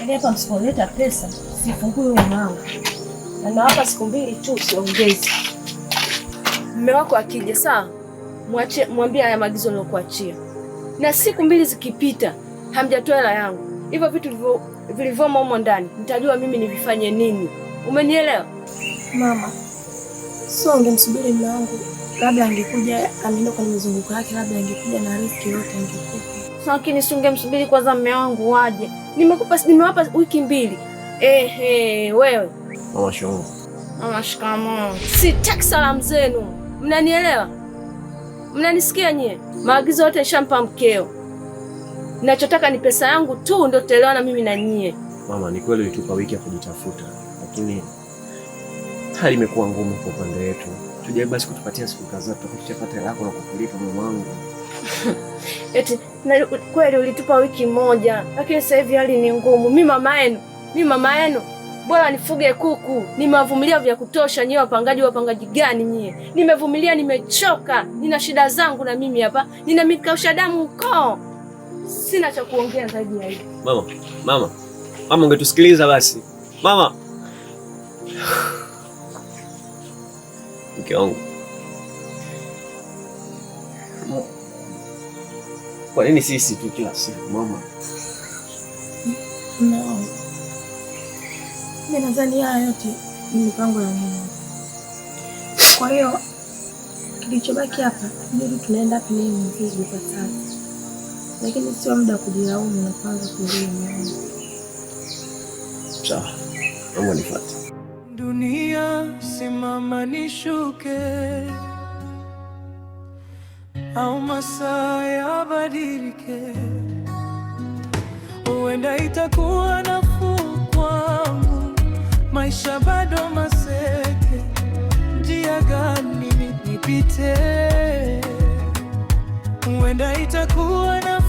Yaani hapa msipoleta pesa sifungui mlango. Na nawapa siku 2 tu siongezi. Mume wako akija sawa, mwambie haya maagizo nilokuachia. Na siku 2 zikipita hamjatoa hela yangu, hivyo vitu vilivyomo humo ndani nitajua mimi nivifanye nini. Umenielewa? Mama, sio ungemsubiri mume wangu, labda angekuja ameenda kwa mzunguko yake, labda angekuja na riski yote angekupa. Lakini si ungemsubiri kwanza mume wangu waje. Nimewapa wiki 2. Wewe. Mama shikamoo. Mama shikamoo. Sitaki salamu zenu. Mnanielewa? Mnanisikia nyie? Maagizo yote nishampa mkeo. Ninachotaka ni pesa yangu tu ndio tutaelewana mimi na nyie. Mama, ni kweli ulitupa wiki ya kujitafuta, lakini hali imekuwa ngumu kwa upande wetu. Tujaribu basi kutupatia siku kadhaa tutakuchapata hela yako na kukulipa mama wangu. Eti kweli ulitupa wiki 1, lakini sasa hivi hali ni ngumu. Mimi mama yenu. Bora nifuge kuku. Nimewavumilia vya kutosha nyie wapangaji gani nyie? Nimevumilia, nimechoka. Nina shida zangu na mimi hapa. Nina mikausha damu ukoo. Sina cha kuongea zaidi ya hivi. Mama ungetusikiliza basi. Mama. Mke wangu. Kwa nini sisi tu kila siku mama? No. Mimi nadhani haya yote ni mipango ya Mungu. Kwa hiyo kilichobaki hapa ndio tunaenda hapo ni mzigo kwa sasa. Lakini sio muda kujilaumu na kuanza kulia Mungu. Sawa. Mungu nifuate. Dunia simama nishuke, au masaa yabadilike, huenda itakuwa nafuu kwangu, maisha bado maseke, njia gani nipite, huenda itakuwa na